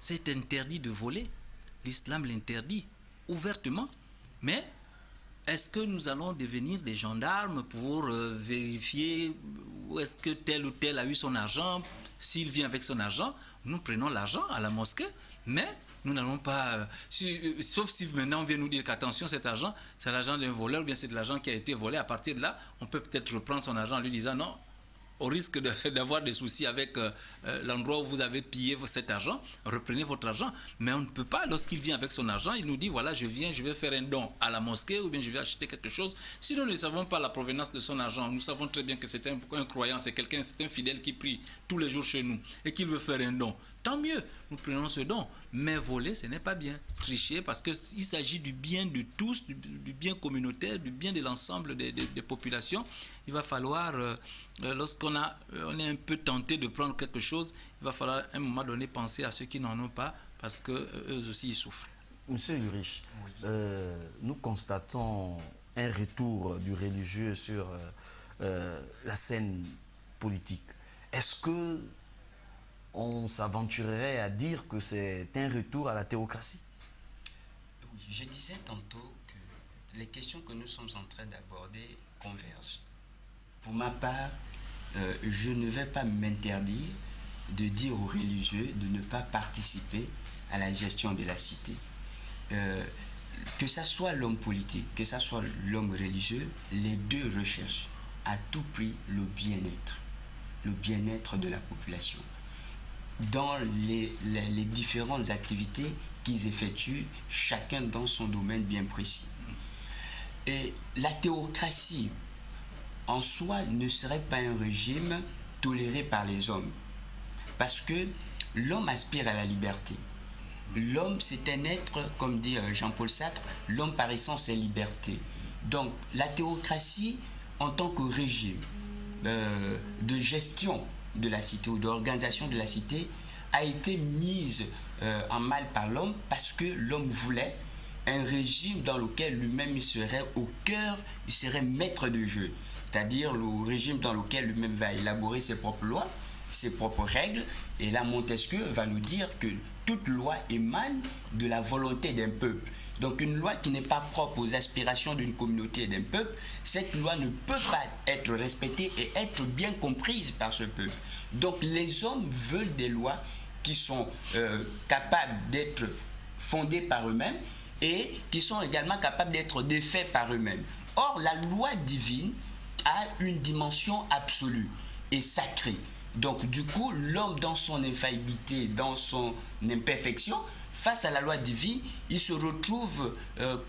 C'est interdit de voler. L'islam l'interdit ouvertement. Mais est-ce que nous allons devenir des gendarmes pour vérifier où est-ce que tel ou tel a eu son argent? S'il vient avec son argent, nous prenons l'argent à la mosquée, mais nous n'allons pas... sauf si maintenant on vient nous dire qu'attention, cet argent, c'est l'argent d'un voleur, ou bien c'est de l'argent qui a été volé. À partir de là, on peut peut-être reprendre son argent en lui disant non, au risque d'avoir des soucis avec l'endroit où vous avez pillé cet argent, reprenez votre argent. Mais on ne peut pas, lorsqu'il vient avec son argent, il nous dit, voilà, je viens, je vais faire un don à la mosquée, ou bien je vais acheter quelque chose. Si nous ne savons pas la provenance de son argent, nous savons très bien que c'est un croyant, c'est quelqu'un, c'est un fidèle qui prie tous les jours chez nous, et qu'il veut faire un don. Tant mieux, nous prenons ce don. Mais voler, ce n'est pas bien. Tricher, parce qu'il s'agit du bien de tous, du bien communautaire, du bien de l'ensemble des populations. Il va falloir, lorsqu'on est un peu tenté de prendre quelque chose, il va falloir à un moment donné penser à ceux qui n'en ont pas, parce qu'eux aussi ils souffrent. Monsieur Ulrich, Oui. nous constatons un retour du religieux sur la scène politique. Est-ce que on s'aventurerait à dire que c'est un retour à la théocratie? Oui, je disais tantôt que les questions que nous sommes en train d'aborder convergent. Pour ma part, je ne vais pas m'interdire de dire aux religieux de ne pas participer à la gestion de la cité. Que ça soit l'homme politique, que ça soit l'homme religieux, les deux recherchent à tout prix le bien-être de la population. Dans les différentes activités qu'ils effectuent, chacun dans son domaine bien précis. Et la théocratie, en soi, ne serait pas un régime toléré par les hommes. Parce que l'homme aspire à la liberté. L'homme, c'est un être, comme dit Jean-Paul Sartre, l'homme par essence est liberté. Donc, la théocratie, en tant que régime de gestion de la cité ou d'organisation de la cité, a été mise en mal par l'homme parce que l'homme voulait un régime dans lequel lui-même il serait au cœur, il serait maître de jeu. C'est-à-dire le régime dans lequel lui-même va élaborer ses propres lois, ses propres règles. Et là, Montesquieu va nous dire que toute loi émane de la volonté d'un peuple. Donc une loi qui n'est pas propre aux aspirations d'une communauté et d'un peuple, cette loi ne peut pas être respectée et être bien comprise par ce peuple. Donc les hommes veulent des lois qui sont capables d'être fondées par eux-mêmes et qui sont également capables d'être défaits par eux-mêmes. Or, la loi divine a une dimension absolue et sacrée. Donc du coup, l'homme dans son infaillibilité, dans son imperfection, face à la loi divine, il se retrouve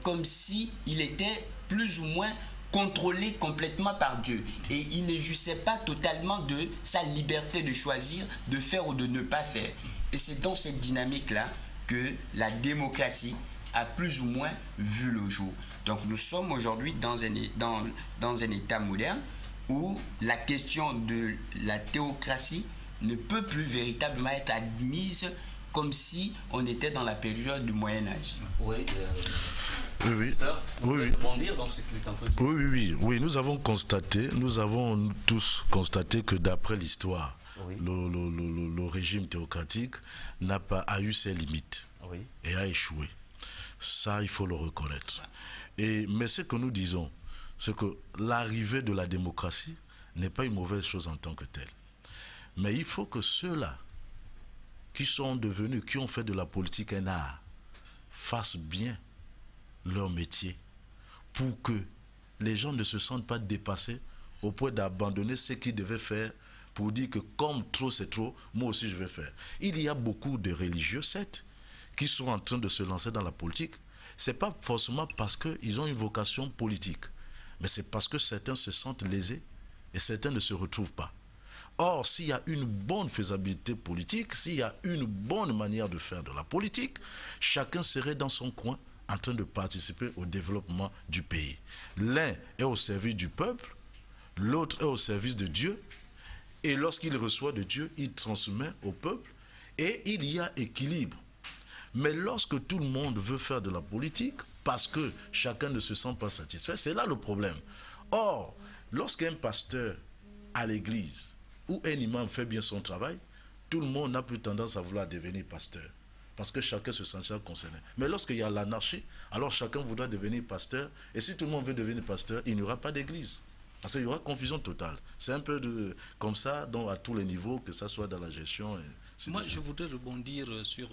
comme si il était plus ou moins contrôlé complètement par Dieu. Et il ne jouissait pas totalement de sa liberté de choisir, de faire ou de ne pas faire. Et c'est dans cette dynamique-là que la démocratie a plus ou moins vu le jour. Donc nous sommes aujourd'hui dans un État moderne où la question de la théocratie ne peut plus véritablement être admise comme si on était dans la période du Moyen-Âge. Oui, Oui, rebondir dans ce qu'il est en train de dire. oui, nous avons tous constaté que d'après l'histoire, Oui. le régime théocratique a eu ses limites Oui. et a échoué. Ça, il faut le reconnaître. Mais ce que nous disons, c'est que l'arrivée de la démocratie n'est pas une mauvaise chose en tant que telle. Mais il faut que ceux-là qui ont fait de la politique un art, fassent bien leur métier pour que les gens ne se sentent pas dépassés au point d'abandonner ce qu'ils devaient faire pour dire que comme trop c'est trop, moi aussi je vais faire. Il y a beaucoup de religieux, certes, qui sont en train de se lancer dans la politique. Ce n'est pas forcément parce qu'ils ont une vocation politique, mais c'est parce que certains se sentent lésés et certains ne se retrouvent pas. Or, s'il y a une bonne faisabilité politique, s'il y a une bonne manière de faire de la politique, chacun serait dans son coin en train de participer au développement du pays. L'un est au service du peuple, l'autre est au service de Dieu, et lorsqu'il reçoit de Dieu, il transmet au peuple, et il y a équilibre. Mais lorsque tout le monde veut faire de la politique, parce que chacun ne se sent pas satisfait, c'est là le problème. Or, lorsqu'un pasteur à l'église ou un imam fait bien son travail, tout le monde n'a plus tendance à vouloir devenir pasteur. Parce que chacun se sentira concerné. Mais lorsqu'il y a l'anarchie, alors chacun voudra devenir pasteur. Et si tout le monde veut devenir pasteur, il n'y aura pas d'église. Parce qu'il y aura confusion totale. C'est un peu comme ça à tous les niveaux, que ce soit dans la gestion. Moi, je voudrais rebondir sur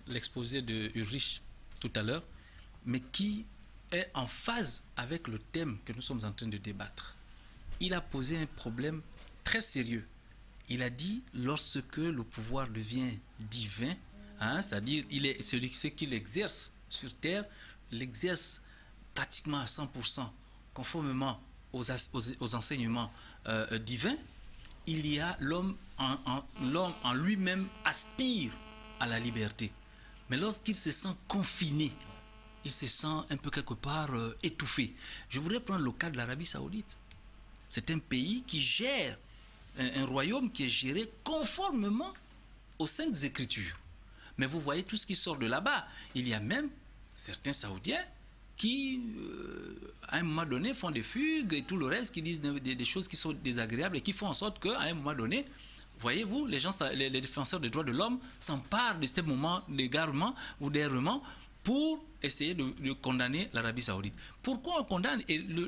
l'exposé de Ulrich tout à l'heure, mais qui est en phase avec le thème que nous sommes en train de débattre. Il a posé un problème très sérieux. Il a dit, lorsque le pouvoir devient divin, c'est-à-dire ce qu'il exerce sur terre, l'exerce pratiquement à 100%, conformément aux enseignements divins, il y a l'homme en lui-même aspire à la liberté. Mais lorsqu'il se sent confiné, il se sent un peu quelque part étouffé. Je voudrais prendre le cas de l'Arabie Saoudite. C'est un pays qui gère, un royaume qui est géré conformément aux Saintes Écritures. Mais vous voyez tout ce qui sort de là-bas. Il y a même certains Saoudiens qui, à un moment donné, font des fugues et tout le reste, qui disent des choses qui sont désagréables et qui font en sorte qu'à un moment donné, voyez-vous, les défenseurs des droits de l'homme s'emparent de ces moments d'égarement ou d'errement pour essayer de condamner l'Arabie Saoudite. Pourquoi on condamne l'élément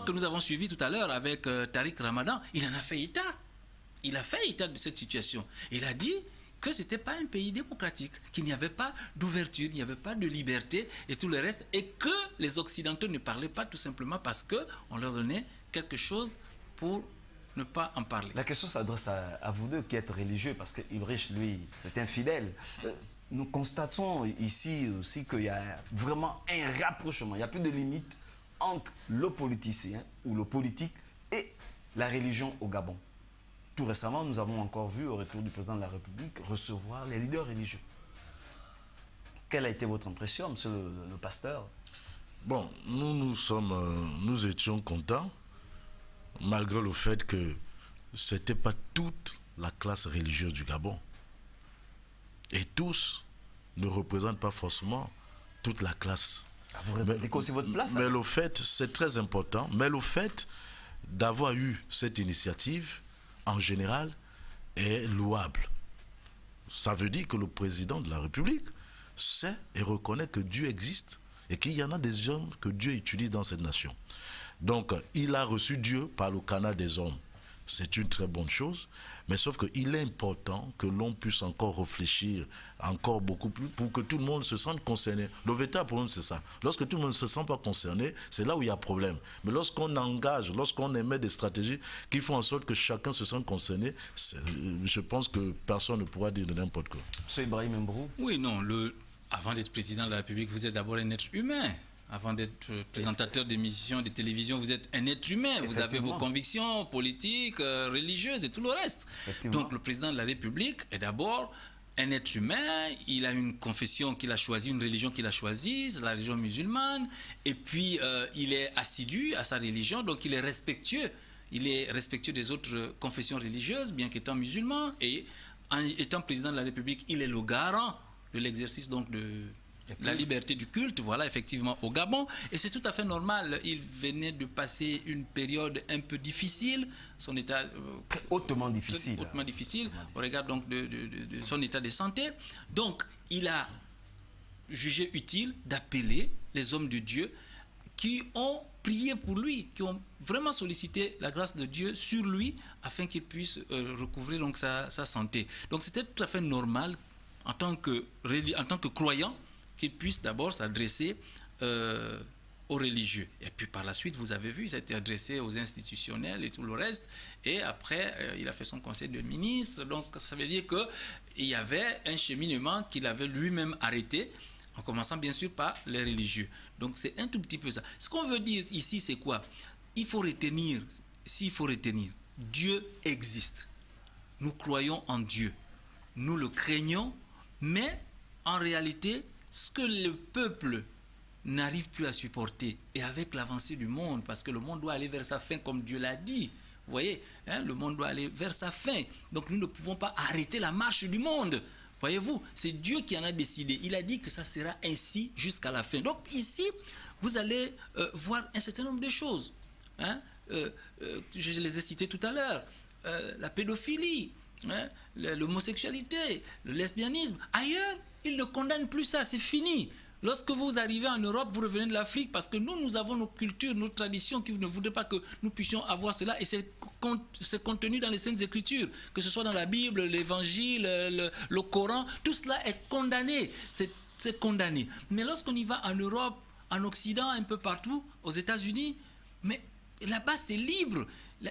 que nous avons suivi tout à l'heure avec Tariq Ramadan, il en a fait état. Il a fait état de cette situation. Il a dit que ce n'était pas un pays démocratique, qu'il n'y avait pas d'ouverture, il n'y avait pas de liberté et tout le reste, et que les Occidentaux ne parlaient pas tout simplement parce qu'on leur donnait quelque chose pour ne pas en parler. La question s'adresse à vous deux qui êtes religieux, parce que Ulrich, lui, c'est un fidèle. Nous constatons ici aussi qu'il y a vraiment un rapprochement, il n'y a plus de limite entre le politicien ou le politique et la religion au Gabon. Tout récemment, nous avons encore vu, au retour du président de la République, recevoir les leaders religieux. Quelle a été votre impression, monsieur le pasteur? Bon, nous étions contents, malgré le fait que ce n'était pas toute la classe religieuse du Gabon. Et tous ne représentent pas forcément toute la classe. Ah, vous répétez aussi votre place? Mais le fait, c'est très important, mais le fait d'avoir eu cette initiative, en général, est louable. Ça veut dire que le président de la République sait et reconnaît que Dieu existe et qu'il y en a des hommes que Dieu utilise dans cette nation. Donc, il a reçu Dieu par le canal des hommes. C'est une très bonne chose, mais sauf qu'il est important que l'on puisse encore réfléchir encore beaucoup plus pour que tout le monde se sente concerné. Le véritable problème, c'est ça. Lorsque tout le monde ne se sent pas concerné, c'est là où il y a problème. Mais lorsqu'on engage, lorsqu'on émet des stratégies qui font en sorte que chacun se sente concerné, je pense que personne ne pourra dire de n'importe quoi. Monsieur Ibrahim Mbrou. Oui, non. Avant d'être président de la République, vous êtes d'abord un être humain. Avant d'être présentateur d'émissions de télévision, vous êtes un être humain. Vous avez vos convictions politiques, religieuses et tout le reste. Donc le président de la République est d'abord un être humain. Il a une confession qu'il a choisie, une religion qu'il a choisie, c'est la religion musulmane. Et puis il est assidu à sa religion, donc il est respectueux. Il est respectueux des autres confessions religieuses, bien qu'étant musulman. Et en étant président de la République, il est le garant de l'exercice donc de la liberté du culte, voilà, effectivement, au Gabon. Et c'est tout à fait normal. Il venait de passer une période un peu difficile. Son état... hautement difficile. Hautement difficile, au regard donc de son état de santé. Donc, il a jugé utile d'appeler les hommes de Dieu qui ont prié pour lui, qui ont vraiment sollicité la grâce de Dieu sur lui afin qu'il puisse recouvrer donc sa santé. Donc, c'était tout à fait normal en tant que croyant qu'il puisse d'abord s'adresser aux religieux. Et puis par la suite, vous avez vu, il s'était adressé aux institutionnels et tout le reste. Et après, il a fait son conseil de ministre. Donc ça veut dire qu'il y avait un cheminement qu'il avait lui-même arrêté, en commençant bien sûr par les religieux. Donc c'est un tout petit peu ça. Ce qu'on veut dire ici, c'est quoi? Il faut retenir, s'il faut retenir, Dieu existe. Nous croyons en Dieu. Nous le craignons, mais en réalité, ce que le peuple n'arrive plus à supporter, et avec l'avancée du monde, parce que le monde doit aller vers sa fin comme Dieu l'a dit, vous voyez, hein, le monde doit aller vers sa fin, donc nous ne pouvons pas arrêter la marche du monde, voyez-vous, c'est Dieu qui en a décidé, il a dit que ça sera ainsi jusqu'à la fin. Donc ici, vous allez voir un certain nombre de choses, hein, je les ai citées tout à l'heure, la pédophilie, hein, l'homosexualité, le lesbianisme. Ailleurs, ils ne condamnent plus ça, c'est fini. Lorsque vous arrivez en Europe, vous revenez de l'Afrique, parce que nous avons nos cultures, nos traditions qui ne voudraient pas que nous puissions avoir cela, et c'est contenu dans les Saintes Écritures, que ce soit dans la Bible, l'Évangile, le Coran, tout cela est condamné, c'est condamné. Mais lorsqu'on y va en Europe, en Occident, un peu partout, aux États-Unis, mais là-bas c'est libre.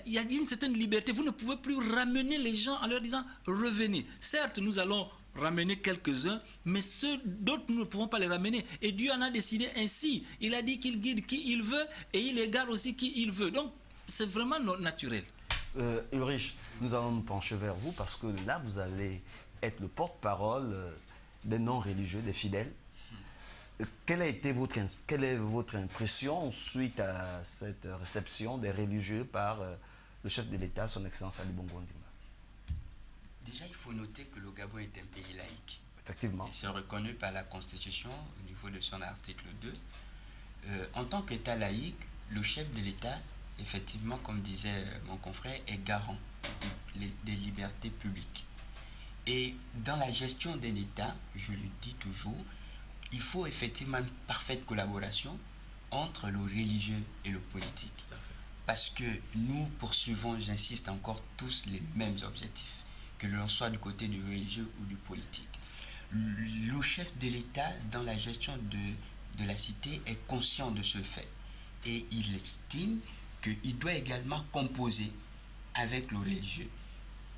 Il y a une certaine liberté. Vous ne pouvez plus ramener les gens en leur disant « revenez ». Certes, nous allons ramener quelques-uns, mais ceux d'autres, nous ne pouvons pas les ramener. Et Dieu en a décidé ainsi. Il a dit qu'il guide qui il veut et il égare aussi qui il veut. Donc, c'est vraiment naturel. Ulrich, nous allons nous pencher vers vous parce que là, vous allez être le porte-parole des non-religieux, des fidèles. Quelle est votre impression suite à cette réception des religieux par le chef de l'État, son Excellence Ali Bongo Ondimba? Déjà, il faut noter que le Gabon est un pays laïque. Effectivement. Et c'est reconnu par la Constitution au niveau de son article 2. En tant qu'État laïque, le chef de l'État, effectivement, comme disait mon confrère, est garant des libertés publiques. Et dans la gestion d'un État, je le dis toujours, il faut effectivement une parfaite collaboration entre le religieux et le politique. Parce que nous poursuivons, j'insiste encore, tous les mêmes objectifs, que l'on soit du côté du religieux ou du politique. Le chef de l'État, dans la gestion de la cité, est conscient de ce fait. Et il estime qu'il doit également composer avec le religieux.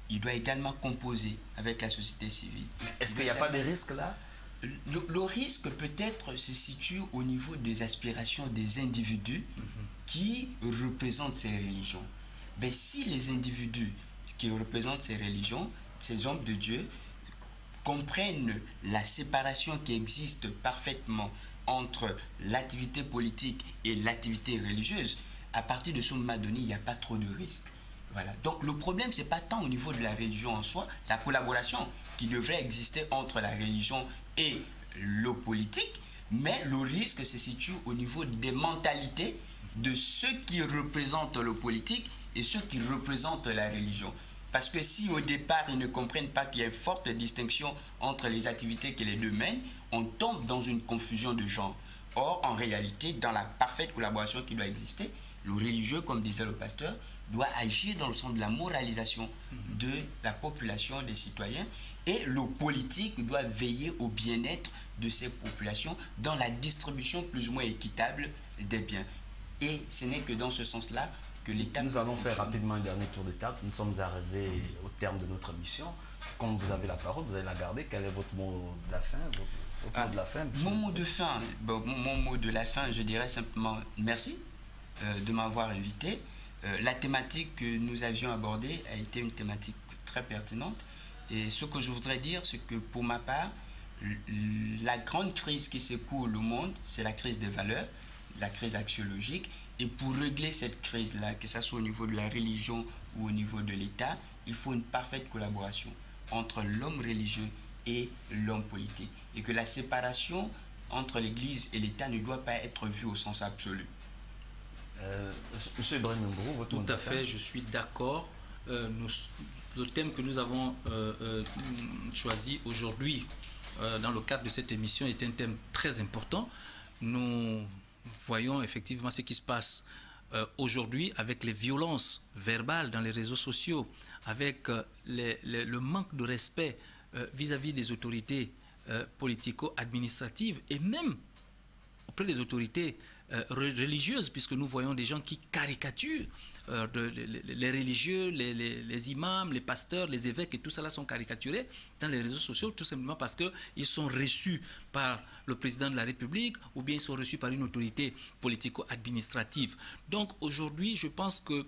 Il doit également composer avec la société civile. Est-ce qu'il n'y a pas de risque là? Le risque peut-être se situe au niveau des aspirations des individus qui représentent ces religions. Mais si les individus qui représentent ces religions, ces hommes de Dieu, comprennent la séparation qui existe parfaitement entre l'activité politique et l'activité religieuse, à partir de ce moment donné, il n'y a pas trop de risques. Voilà. Donc le problème, ce n'est pas tant au niveau de la religion en soi, la collaboration qui devrait exister entre la religion et le politique, mais le risque se situe au niveau des mentalités de ceux qui représentent le politique et ceux qui représentent la religion. Parce que si au départ ils ne comprennent pas qu'il y a une forte distinction entre les activités que les deux mènent, on tombe dans une confusion de genre. Or, en réalité, dans la parfaite collaboration qui doit exister, le religieux, comme disait le pasteur, doit agir dans le sens de la moralisation de la population, des citoyens, et le politique doit veiller au bien-être de ces populations dans la distribution plus ou moins équitable des biens. Et ce n'est que dans ce sens-là que l'État... Nous allons faire rapidement un dernier tour de table. Nous sommes arrivés au terme de notre mission. Comme vous avez la parole, vous allez la garder. Quel est votre mot de la fin, votre mot de la fin, mon mot de fin, mon mot de la fin, je dirais simplement merci de m'avoir invité. La thématique que nous avions abordée a été une thématique très pertinente. Et ce que je voudrais dire, c'est que pour ma part, la grande crise qui secoue le monde, c'est la crise des valeurs, la crise axiologique. Et pour régler cette crise-là, que ce soit au niveau de la religion ou au niveau de l'État, il faut une parfaite collaboration entre l'homme religieux et l'homme politique. Et que la séparation entre l'Église et l'État ne doit pas être vue au sens absolu. Monsieur Ibrahim Mbrou, votre mot de la fin. Tout à fait, je suis d'accord. Le thème que nous avons choisi aujourd'hui dans le cadre de cette émission est un thème très important. Nous voyons effectivement ce qui se passe aujourd'hui avec les violences verbales dans les réseaux sociaux, avec le manque de respect vis-à-vis des autorités politico-administratives et même auprès des autorités religieuses, puisque nous voyons des gens qui caricaturent les religieux, les imams, les pasteurs, les évêques, et tout cela sont caricaturés dans les réseaux sociaux, tout simplement parce qu'ils sont reçus par le président de la République ou bien ils sont reçus par une autorité politico-administrative. Donc aujourd'hui, je pense que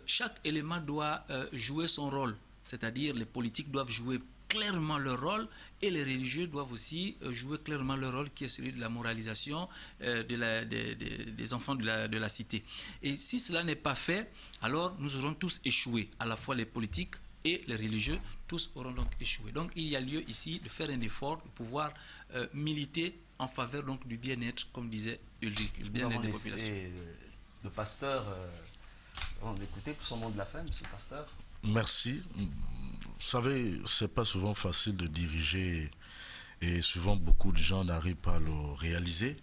chaque élément doit jouer son rôle, c'est-à-dire les politiques doivent jouer clairement leur rôle et les religieux doivent aussi jouer clairement leur rôle qui est celui de la moralisation des enfants de la cité. Et si cela n'est pas fait, alors nous aurons tous échoué, à la fois les politiques et les religieux, tous auront donc échoué. Donc il y a lieu ici de faire un effort, de pouvoir militer en faveur donc du bien-être, comme disait Ulrich, le bien-être des populations. Le pasteur, on va l'écouter pour son mot de la fin, monsieur le pasteur. Merci. Vous savez, c'est pas souvent facile de diriger et souvent beaucoup de gens n'arrivent pas à le réaliser.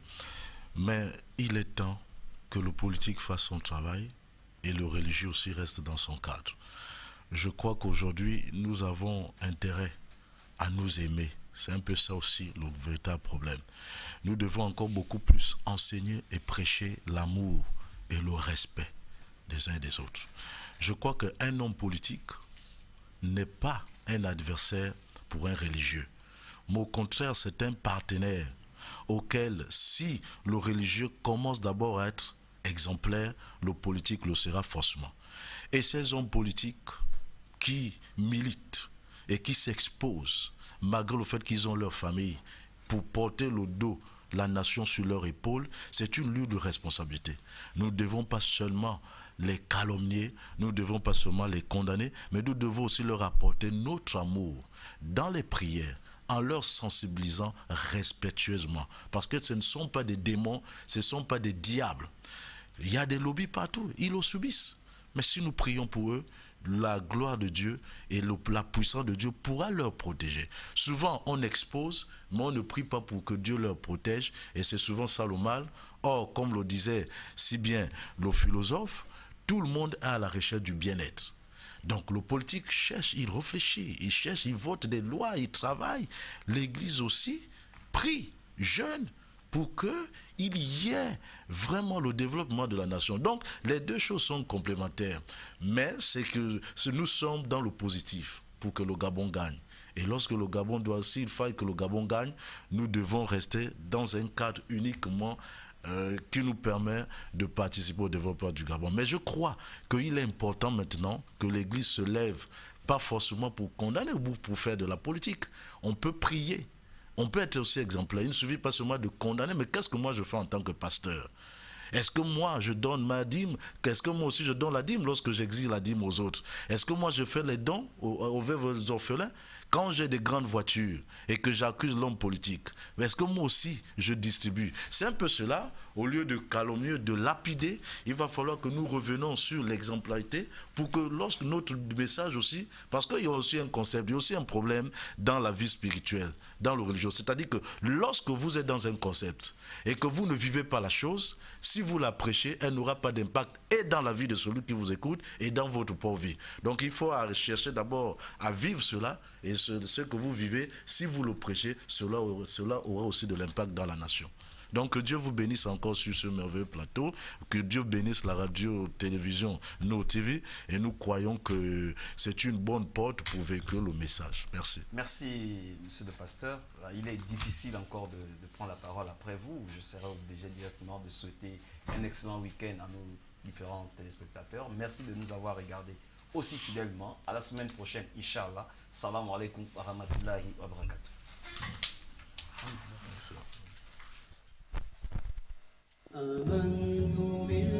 Mais il est temps que le politique fasse son travail et le religieux aussi reste dans son cadre. Je crois qu'aujourd'hui, nous avons intérêt à nous aimer. C'est un peu ça aussi le véritable problème. Nous devons encore beaucoup plus enseigner et prêcher l'amour et le respect des uns et des autres. Je crois qu'un homme politique n'est pas un adversaire pour un religieux. Mais au contraire, c'est un partenaire auquel, si le religieux commence d'abord à être exemplaire, le politique le sera forcément. Et ces hommes politiques qui militent et qui s'exposent, malgré le fait qu'ils ont leur famille, pour porter le dos, la nation sur leur épaule, c'est une lourde responsabilité. Nous ne devons pas seulement les calomnier, nous ne devons pas seulement les condamner, mais nous devons aussi leur apporter notre amour dans les prières, en leur sensibilisant respectueusement. Parce que ce ne sont pas des démons, ce ne sont pas des diables. Il y a des lobbies partout, ils le subissent. Mais si nous prions pour eux, la gloire de Dieu et la puissance de Dieu pourra leur protéger. Souvent, on expose, mais on ne prie pas pour que Dieu leur protège, et c'est souvent ça le mal. Or, comme le disait si bien le philosophe, tout le monde est à la recherche du bien-être. Donc le politique cherche, il réfléchit, il cherche, il vote des lois, il travaille. L'Église aussi prie, jeûne, pour qu'il y ait vraiment le développement de la nation. Donc, les deux choses sont complémentaires. Mais c'est que nous sommes dans le positif pour que le Gabon gagne. Et lorsque le Gabon doit, s'il faille que le Gabon gagne, nous devons rester dans un cadre uniquement qui nous permet de participer au développement du Gabon. Mais je crois qu'il est important maintenant que l'Église se lève, pas forcément pour condamner ou pour faire de la politique. On peut prier. On peut être aussi exemplaire. Il ne suffit pas seulement de condamner, mais qu'est-ce que moi je fais en tant que pasteur? Est-ce que moi je donne ma dîme? Est-ce que moi aussi je donne la dîme lorsque j'exige la dîme aux autres? Est-ce que moi je fais les dons aux veuves et aux orphelins? Quand j'ai des grandes voitures et que j'accuse l'homme politique, est-ce que moi aussi je distribue? C'est un peu cela. Au lieu de calomnier, de lapider, il va falloir que nous revenons sur l'exemplarité pour que lorsque notre message aussi, parce qu'il y a aussi un concept, il y a aussi un problème dans la vie spirituelle, dans le religieux. C'est-à-dire que lorsque vous êtes dans un concept et que vous ne vivez pas la chose, si vous la prêchez, elle n'aura pas d'impact et dans la vie de celui qui vous écoute et dans votre propre vie. Donc il faut chercher d'abord à vivre cela, et ce que vous vivez, si vous le prêchez, cela aura aussi de l'impact dans la nation. Donc que Dieu vous bénisse encore sur ce merveilleux plateau, que Dieu bénisse la radio-télévision No TV, et nous croyons que c'est une bonne porte pour véhiculer le message. Merci. Merci, monsieur le pasteur. Il est difficile encore de prendre la parole après vous. Je serai obligé directement de souhaiter un excellent week-end à nos différents téléspectateurs. Merci de nous avoir regardés aussi fidèlement. À la semaine prochaine, Inch'Allah. Salam alaikum wa rahmatullahi wa barakatuh. آمنت بالله